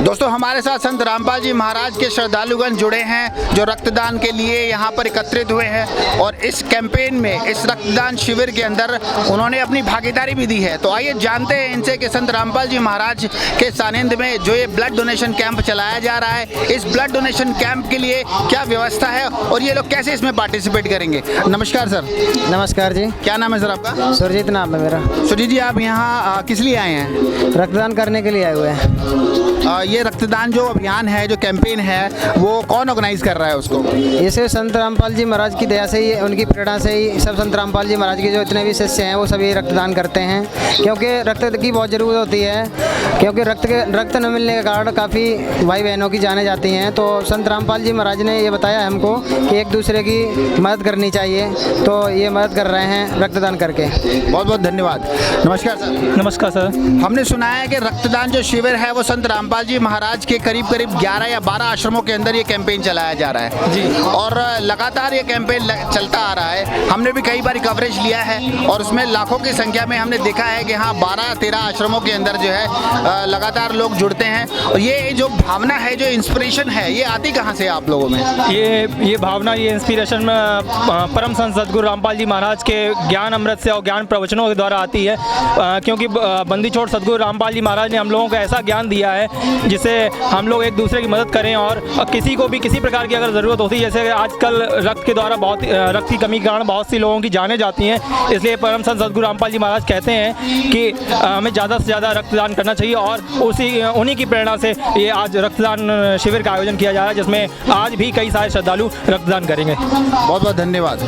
दोस्तों हमारे साथ संत रामपाल जी महाराज के श्रद्धालुगण जुड़े हैं जो रक्तदान के लिए यहाँ पर एकत्रित हुए हैं और इस कैंपेन में, इस रक्तदान शिविर के अंदर उन्होंने अपनी भागीदारी भी दी है। तो आइए जानते हैं इनसे कि संत रामपाल जी महाराज के सानिध्य में जो ये ब्लड डोनेशन कैंप चलाया जा रहा है, इस ब्लड डोनेशन कैंप के लिए क्या व्यवस्था है और ये लोग कैसे इसमें पार्टिसिपेट करेंगे। नमस्कार सर। नमस्कार जी। क्या नाम है सर आपका? सुरजीत नाम है मेरा। सुरजीत जी, आप यहाँ किस लिए आए हैं? रक्तदान करने के लिए आए हुए हैं। ये रक्तदान जो अभियान है, जो कैंपेन है, वो कौन ऑर्गेनाइज कर रहा है उसको? इसे संत रामपाल जी महाराज की दया से ही, उनकी प्रेरणा से ही सब संत रामपाल जी महाराज के जो इतने भी शिष्य हैं वो सभी रक्तदान करते हैं, क्योंकि रक्त की बहुत ज़रूरत होती है। क्योंकि रक्त न मिलने के कारण काफ़ी भाई बहनों की जाने जाती हैं। तो संत रामपाल जी महाराज ने ये बताया हमको कि एक दूसरे की मदद करनी चाहिए, तो ये मदद कर रहे हैं रक्तदान करके। बहुत बहुत धन्यवाद। नमस्कार सर। नमस्कार सर। हमने सुना है कि रक्तदान जो शिविर है वो संत रामपाल जी महाराज के करीब 11 या 12 आश्रमों के अंदर ये कैंपेन चलाया जा रहा है जी, और लगातार ये कैंपेन चलता आ रहा है। हमने भी कई बार कवरेज लिया है और उसमें लाखों की संख्या में हमने देखा है कि हाँ 12-13 आश्रमों के अंदर जो है लगातार लोग जुड़ते हैं। और ये जो भावना है, जो इंस्पिरेशन है, ये आती कहाँ से आप लोगों में? ये भावना, ये इंस्पिरेशन परम संत सद्गुरु रामपाल जी महाराज के ज्ञान अमृत से और ज्ञान प्रवचनों के द्वारा आती है। क्योंकि बंदी छोड़ सद्गुरु रामपाल जी महाराज ने हम लोगों को ऐसा ज्ञान दिया है जिससे हम लोग एक दूसरे की मदद करें और किसी को भी किसी प्रकार की अगर ज़रूरत होती है, जैसे आजकल रक्त के द्वारा रक्त की कमी के कारण बहुत सी लोगों की जानें जाती हैं, इसलिए परम संत सद्गुरु रामपाल जी महाराज कहते हैं कि हमें ज़्यादा से ज़्यादा रक्तदान करना चाहिए और उन्हीं की प्रेरणा से ये आज रक्तदान शिविर का आयोजन किया जा रहा है, जिसमें आज भी कई सारे श्रद्धालु रक्तदान करेंगे। बहुत बहुत धन्यवाद।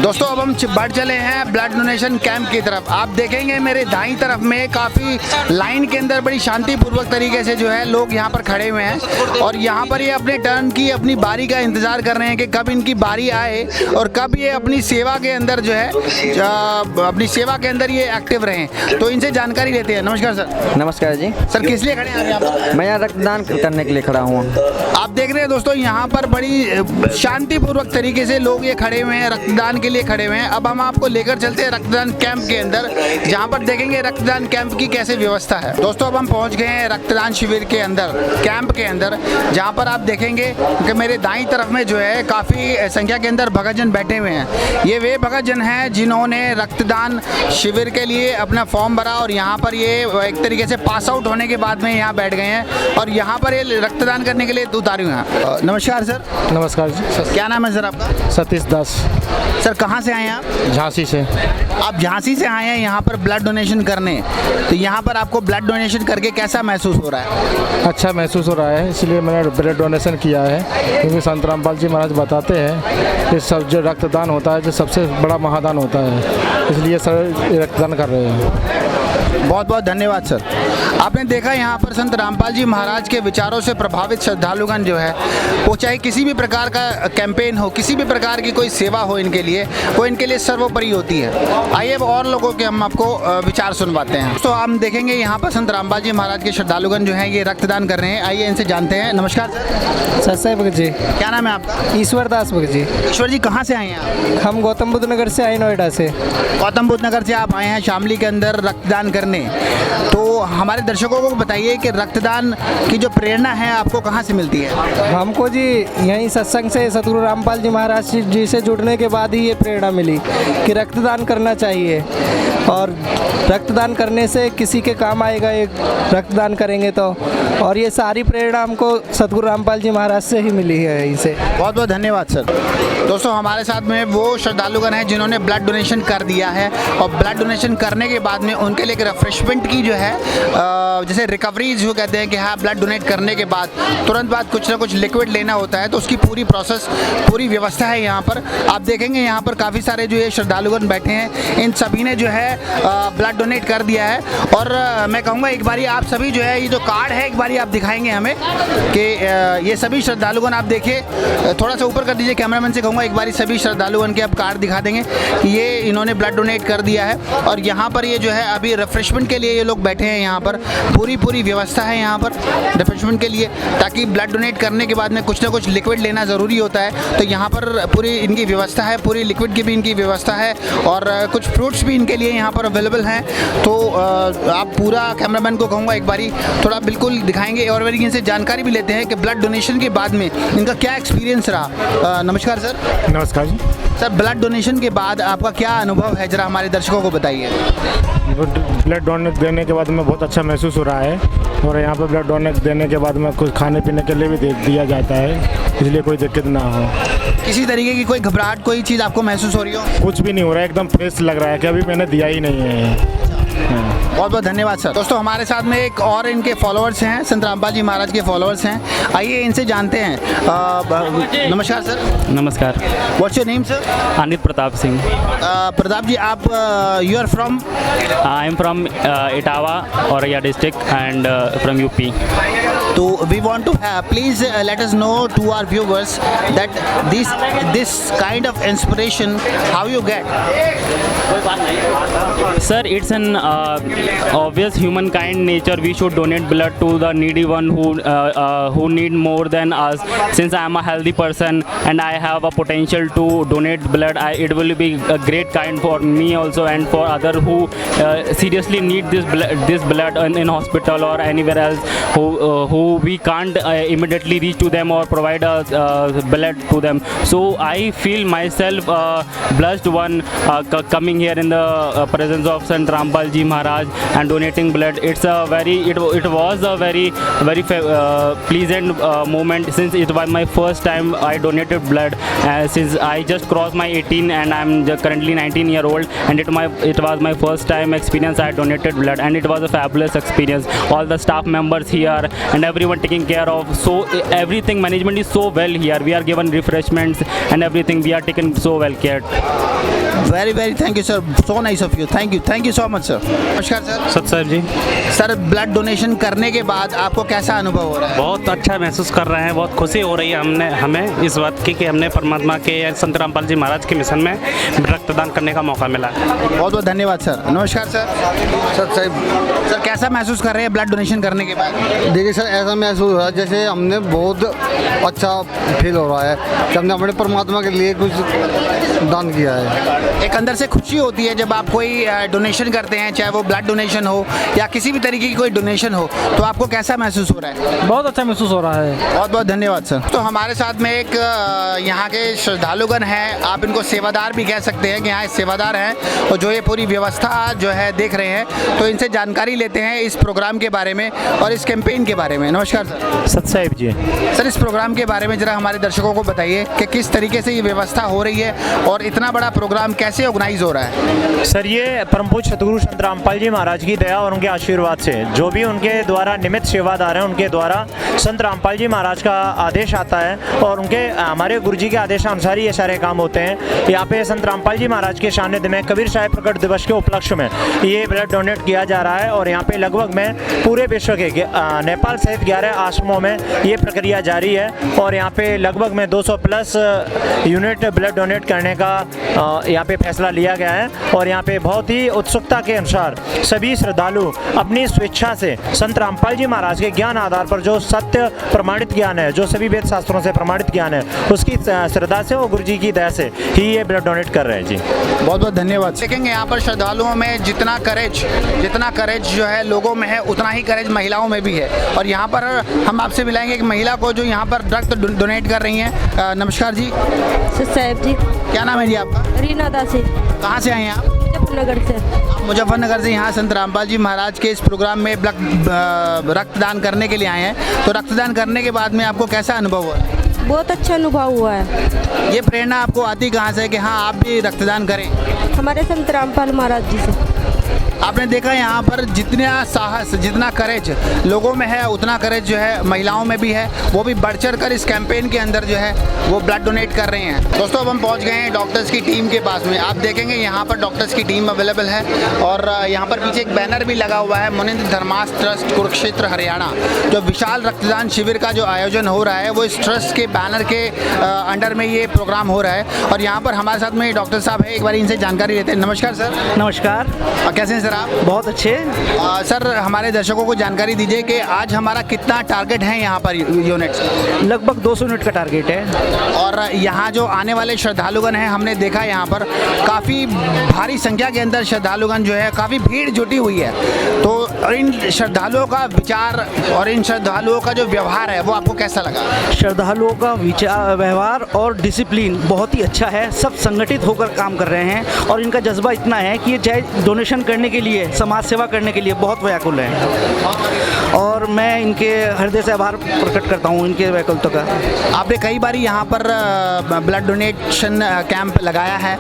दोस्तों अब हम बढ़ चले हैं ब्लड डोनेशन कैंप की तरफ। आप देखेंगे मेरे दाईं तरफ में काफ़ी लाइन के अंदर बड़ी शांतिपूर्वक तरीके से जो है लोग यहाँ पर खड़े हुए हैं और यहाँ पर ये अपने टर्न की, अपनी बारी का इंतज़ार कर रहे हैं कि कब इनकी बारी आए और कब ये अपनी सेवा के अंदर जो है अपनी सेवा के अंदर ये एक्टिव रहें। तो इनसे जानकारी लेते हैं। नमस्कार सर। नमस्कार जी। सर किस लिए खड़े हैं यहाँ पर? मैं यहाँ रक्तदान करने के लिए खड़ा हूँ। आप देख रहे हैं दोस्तों यहाँ पर बड़ी शांतिपूर्वक तरीके से लोग ये खड़े हुए हैं, रक्तदान के लिए खड़े हुए हैं। अब हम आपको लेकर चलते हैं रक्तदान कैंप के अंदर, जहाँ पर देखेंगे रक्तदान कैंप की कैसे व्यवस्था है। दोस्तों अब हम पहुँच गए हैं रक्तदान शिविर के अंदर, कैंप के अंदर, जहाँ पर आप देखेंगे कि मेरे दाईं तरफ में जो है काफ़ी संख्या के अंदर भगतजन बैठे हुए हैं। ये वे भगतजन हैं जिन्होंने रक्तदान शिविर के लिए अपना फॉर्म भरा और यहाँ पर ये एक तरीके से पास आउट होने के बाद में यहाँ बैठ गए हैं और यहाँ पर ये रक्तदान करने के लिए उतारे हुए हैं। नमस्कार सर। नमस्कार जी। क्या नाम है सर आपका? सतीश दास। सर कहाँ से आए हैं आप? झांसी से। आप झांसी से आए हैं यहाँ पर ब्लड डोनेशन करने, तो यहाँ पर आपको ब्लड डोनेशन करके कैसा महसूस हो रहा है? अच्छा महसूस हो रहा है, इसलिए मैंने ब्लड डोनेशन किया है, क्योंकि संत रामपाल जी महाराज बताते हैं कि सब जो रक्तदान होता है जो सबसे बड़ा महादान होता है, इसलिए सर रक्तदान कर रहे हैं। बहुत बहुत धन्यवाद सर। आपने देखा यहाँ पर संत रामपाल जी महाराज के विचारों से प्रभावित श्रद्धालुगण जो है वो चाहे किसी भी प्रकार का कैंपेन हो, किसी भी प्रकार की कोई सेवा हो, इनके लिए वो इनके लिए सर्वोपरि होती है। आइए और लोगों के हम आपको विचार सुनवाते हैं। तो हम देखेंगे यहाँ पर संत रामपाल जी महाराज के श्रद्धालुगण जो हैं ये रक्तदान कर रहे हैं। आइए इनसे जानते हैं। नमस्कार सर। सत्य भगत जी। क्या नाम है आपका? ईश्वर दास भगत जी। ईश्वर जी कहाँ से आए हैं आप? हम गौतम बुद्ध नगर से आए, नोएडा से। गौतम बुद्ध नगर से आप आए हैं शामली के अंदर रक्तदान करने। तो हमारे दर्शकों को बताइए कि रक्तदान की जो प्रेरणा है आपको कहाँ से मिलती है? हमको जी यहीं सत्संग से सतगुरु रामपाल जी महाराज जी से जुड़ने के बाद ही ये प्रेरणा मिली कि रक्तदान करना चाहिए और रक्तदान करने से किसी के काम आएगा, एक रक्तदान करेंगे तो। और ये सारी प्रेरणा हमको सतगुरु रामपाल जी महाराज से ही मिली है यहीं से। बहुत बहुत धन्यवाद सर। दोस्तों हमारे साथ में वो श्रद्धालुगण हैं जिन्होंने ब्लड डोनेशन कर दिया है और ब्लड डोनेशन करने के बाद में उनके लिए एक रिफ्रेशमेंट की जो है जैसे रिकवरीज जो कहते हैं कि हाँ ब्लड डोनेट करने के बाद तुरंत बाद कुछ ना कुछ लिक्विड लेना होता है, तो उसकी पूरी प्रोसेस, पूरी व्यवस्था है यहाँ पर। आप देखेंगे यहाँ पर काफ़ी सारे जो ये श्रद्धालुगण बैठे हैं, इन सभी ने जो है ब्लड डोनेट कर दिया है। और मैं कहूँगा एक बारी आप सभी जो है ये जो कार्ड है एक बारी आप दिखाएंगे हमें कि ये सभी श्रद्धालुगण आप देखिए, थोड़ा सा ऊपर कर दीजिए, कैमरामैन से कहूँगा एक बारी सभी श्रद्धालुगण के आप कार्ड दिखा देंगे कि ये इन्होंने ब्लड डोनेट कर दिया है। और यहाँ पर ये जो है अभी रिफ्रेशमेंट रिफ्रेशमेंट के लिए ये लोग बैठे हैं यहाँ पर। पूरी व्यवस्था है यहाँ पर रिफ्रेशमेंट के लिए, ताकि ब्लड डोनेट करने के बाद में कुछ ना कुछ लिक्विड लेना ज़रूरी होता है। तो यहाँ पर पूरी इनकी व्यवस्था है, पूरी लिक्विड की भी इनकी व्यवस्था है और कुछ फ्रूट्स भी इनके लिए यहाँ पर अवेलेबल हैं। तो आप पूरा कैमरामैन को कहूँगा एक बारी थोड़ा बिल्कुल दिखाएंगे और इनसे जानकारी भी लेते हैं कि ब्लड डोनेशन के बाद में इनका क्या एक्सपीरियंस रहा। नमस्कार सर। नमस्कार जी। सर, ब्लड डोनेशन के बाद आपका क्या अनुभव है, जरा हमारे दर्शकों को बताइए। ब्लड डोनेट देने के बाद में बहुत अच्छा महसूस हो रहा है और यहाँ पर ब्लड डोनेट देने के बाद में कुछ खाने पीने के लिए भी दिया जाता है, इसलिए कोई दिक्कत ना हो। किसी तरीके की कोई घबराहट, कोई चीज़ आपको महसूस हो रही हो? कुछ भी नहीं हो रहा है, एकदम फ्रेश लग रहा है कि अभी मैंने दिया ही नहीं है। बहुत बहुत धन्यवाद सर। दोस्तों, हमारे साथ में एक और इनके फॉलोअर्स हैं, संत रामपाल जी महाराज के फॉलोअर्स हैं। आइए इनसे जानते हैं। नमस्कार सर। नमस्कार। What's your name sir? Anit Pratap Singh. Pratap ji, आप you are from? I am from Etawah Auraiya district and from UP. So we want to have, please let us know to our viewers that this kind of inspiration, how you get? Sir, it's an obvious humankind nature. We should donate blood to the needy one who need more than us. Since I am a healthy person and I have a potential to donate blood, it will be a great kind for me also and for other who seriously need this blood in hospital or anywhere else who we can't immediately reach to them or provide blood to them. So I feel myself blessed one coming here in the presence of Sant Rampal Ji Maharaj and donating blood. It was a very pleasant moment, since it was my first time I donated blood. Since I just crossed my 18 and I'm currently 19-year-old, and it was my first time experience I donated blood, and it was a fabulous experience. All the staff members here and everyone taking care of, so everything management is so well here. We are given refreshments and everything, we are taken so well cared. Very thank you sir, so nice of you. Thank you so much sir. नमस्कार sir. सत साहब जी। Sir, blood donation करने के बाद आपको कैसा अनुभव हो रहा है? बहुत अच्छा महसूस कर रहे हैं, बहुत खुशी हो रही है हमें इस बात की कि हमने परमात्मा के संत रामपाल जी महाराज के मिशन में रक्तदान करने का मौका मिला। बहुत धन्यवाद सर। नमस्कार सर। सर, कैसा महसूस कर रहे हैं ब्लड डोनेशन करने के बाद? देखिए सर, ऐसा महसूस हो रहा है जैसे हमने बहुत अच्छा फील हो रहा है कि हमने अपने परमात्मा के लिए कुछ दान किया है। एक अंदर से खुशी होती है जब आप कोई डोनेशन करते हैं, चाहे वो ब्लड डोनेशन हो या किसी भी तरीके की कोई डोनेशन हो, तो आपको कैसा महसूस हो रहा है? बहुत अच्छा महसूस हो रहा है। बहुत धन्यवाद सर। तो हमारे साथ में एक यहाँ के श्रद्धालुगण हैं, आप इनको सेवादार भी कह सकते हैं कि यहाँ सेवादार हैं और जो ये पूरी व्यवस्था जो है देख रहे हैं। तो इनसे जानकारी लेते हैं इस प्रोग्राम के बारे में और इस कैंपेन के बारे में। नमस्कार सर। सत साहब जी। सर, इस प्रोग्राम के बारे में ज़रा हमारे दर्शकों को बताइए कि किस तरीके से ये व्यवस्था हो रही है और इतना बड़ा प्रोग्राम कैसे ऑर्गेनाइज हो रहा है? सर, ये परम पूज्य सतगुरु संत रामपाल जी महाराज की दया और उनके आशीर्वाद से जो भी उनके द्वारा निमित्त सेवादार हैं, उनके द्वारा संत रामपाल जी महाराज का आदेश आता है और उनके हमारे गुरु जी के आदेशानुसार ये सारे काम होते हैं। यहाँ पे संत रामपाल जी महाराज के सानिध्य में कबीर साहिब प्रकट दिवस के उपलक्ष्य में ये ब्लड डोनेट किया जा रहा है और यहाँ पे लगभग में पूरे विश्व के नेपाल सहित 11 आश्रमों में ये प्रक्रिया जारी है और यहाँ पे लगभग में 200 प्लस यूनिट ब्लड डोनेट करने का यहाँ पे फैसला लिया गया है और यहाँ पे बहुत ही उत्सुकता के अनुसार सभी श्रद्धालु अपनी स्वेच्छा से संत रामपाल जी महाराज के ज्ञान आधार पर जो सत्य प्रमाणित ज्ञान है, जो सभी वेद शास्त्रों से प्रमाणित ज्ञान है, उसकी श्रद्धा से और गुरु जी की दया से ही ये ब्लड डोनेट कर रहे हैं जी। बहुत धन्यवाद। देखेंगे यहाँ पर श्रद्धालुओं में जितना करेज जो है लोगों में है, उतना ही करेज महिलाओं में भी है और यहाँ पर हम आपसे मिलाएंगे एक महिला को जो यहाँ पर रक्त डोनेट कर रही हैं। नमस्कार जी। साहब जी। क्या नाम है जी आपका? रीना दासी। कहाँ से आए हैं आप? मुजफ्फरनगर से। मुजफ्फरनगर से यहाँ संत रामपाल जी महाराज के इस प्रोग्राम में रक्तदान करने के लिए आए हैं। तो रक्तदान करने के बाद में आपको कैसा अनुभव हुआ? बहुत अच्छा अनुभव हुआ है। ये प्रेरणा आपको आती कहाँ से कि हाँ आप भी रक्तदान करें? हमारे संत रामपाल महाराज जी से। आपने देखा यहाँ पर जितना साहस, जितना करेज लोगों में है, उतना करेज जो है महिलाओं में भी है। वो भी बढ़ चढ़ कर इस कैंपेन के अंदर जो है वो ब्लड डोनेट कर रही हैं। दोस्तों, अब हम पहुँच गए हैं डॉक्टर्स की टीम के पास में। आप देखेंगे यहाँ पर डॉक्टर्स की टीम अवेलेबल है और यहाँ पर पीछे एक बैनर भी लगा हुआ है, मुनिंद्र धर्मास ट्रस्ट कुरुक्षेत्र हरियाणा। जो विशाल रक्तदान शिविर का जो आयोजन हो रहा है वो इस ट्रस्ट के बैनर के अंडर में ये प्रोग्राम हो रहा है और यहाँ पर हमारे साथ में डॉक्टर साहब है, एक बार इनसे जानकारी लेते हैं। नमस्कार सर। नमस्कार। कैसे हैं सर आप? बहुत अच्छे। सर हमारे दर्शकों को जानकारी दीजिए कि आज हमारा कितना टारगेट है यहाँ पर यूनिट्स? लगभग 200 यूनिट का टारगेट है। और यहाँ जो आने वाले श्रद्धालुगण हैं, हमने देखा यहाँ पर काफ़ी भारी संख्या के अंदर श्रद्धालुगण जो है काफ़ी भीड़ जुटी हुई है। तो इन श्रद्धालुओं का विचार और इन श्रद्धालुओं का जो व्यवहार है वो आपको कैसा लगा? श्रद्धालुओं का विचार, व्यवहार और डिसिप्लिन बहुत ही अच्छा है। सब संगठित होकर काम कर रहे हैं और इनका जज्बा इतना है कि ये चाहे डोनेशन करने के लिए, समाज सेवा करने के लिए बहुत व्याकुल है और मैं इनके हृदय से आभार प्रकट करता हूँ इनके व्याकुलता का। आपने कई बारी यहाँ पर ब्लड डोनेशन कैंप लगाया है,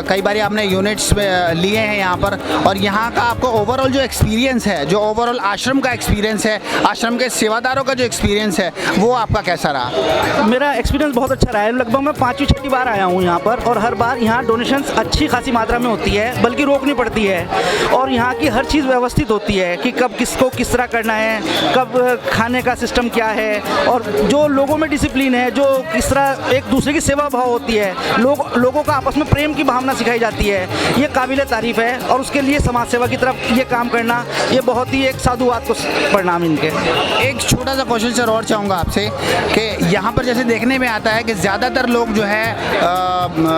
कई बारी आपने यूनिट्स लिए हैं यहाँ पर, और यहाँ का आपको ओवरऑल जो एक्सपीरियंस है, जो ओवरऑल आश्रम का एक्सपीरियंस है, आश्रम के सेवादारों का जो एक्सपीरियंस है, वो आपका कैसा रहा? मेरा एक्सपीरियंस बहुत अच्छा रहा है। लगभग मैं 5वीं-6वीं बार आया हूँ यहाँ पर और हर बार यहाँ डोनेशंस अच्छी खासी मात्रा में होती है, बल्कि रोकनी पड़ती है। और यहाँ की हर चीज़ व्यवस्थित होती है कि कब किसको किस तरह करना है, कब खाने का सिस्टम क्या है, और जो लोगों में डिसिप्लिन है, जो किस तरह एक दूसरे की सेवा भाव होती है, लोगों का आपस में प्रेम की भावना सिखाई जाती है, ये काबिल तारीफ़ है। और उसके लिए समाज सेवा की तरफ ये काम करना, ये बहुत ही एक साधुवाद को परिणाम इनके। एक छोटा सा क्वेश्चन सर और चाहूँगा आपसे कि यहाँ पर जैसे देखने में आता है कि ज़्यादातर लोग जो है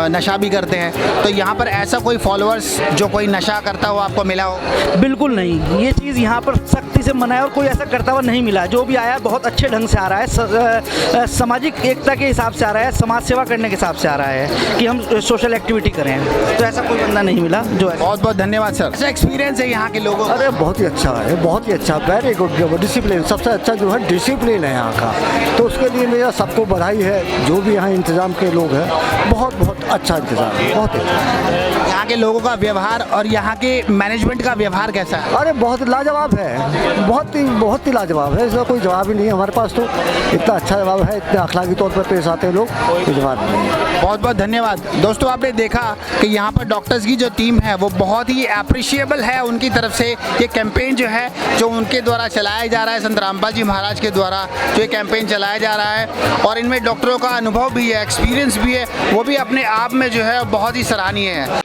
नशा भी करते हैं, तो यहाँ पर ऐसा कोई फॉलोअर्स जो कोई नशा करता हो आपको मिला हो? बिल्कुल नहीं, ये चीज़ यहाँ पर सख्ती से मना है और कोई ऐसा करता हुआ नहीं मिला। जो भी आया बहुत अच्छे ढंग से आ रहा है, सामाजिक एकता के हिसाब से आ रहा है, समाज सेवा करने के हिसाब से आ रहा है कि हम सोशल एक्टिविटी करें, तो ऐसा कोई बंदा नहीं मिला जो है। बहुत बहुत धन्यवाद सर। ऐसा एक्सपीरियंस है यहाँ के लोगों का? अरे बहुत ही अच्छा है, बहुत ही अच्छा, वेरी गुड। डिसिप्लिन सबसे अच्छा जो है डिसिप्लिन है यहाँ का, तो उसके लिए मेरा सबको बधाई है। जो भी यहाँ इंतज़ाम के लोग हैं, बहुत बहुत अच्छा इंतज़ाम है, बहुत अच्छा। यहाँ के लोगों का व्यवहार और यहाँ के मैनेजमेंट का व्यवहार कैसा है? अरे बहुत लाजवाब है, बहुत ही लाजवाब है। इसका कोई जवाब ही नहीं है हमारे पास, तो इतना अच्छा जवाब है, इतने अखलाकी तौर पर पेश आते हैं लोग, कोई जवाब नहीं है। बहुत बहुत धन्यवाद। दोस्तों आपने देखा कि यहाँ पर डॉक्टर्स की जो टीम है वो बहुत ही अप्रिशिएबल है उनकी तरफ से। ये कैंपेन जो है जो उनके द्वारा चलाया जा रहा है, संत रामपाल जी महाराज के द्वारा जो ये कैंपेन चलाया जा रहा है, और इनमें डॉक्टरों का अनुभव भी है, एक्सपीरियंस भी है, वो भी अपने आप में जो है बहुत ही सराहनीय है।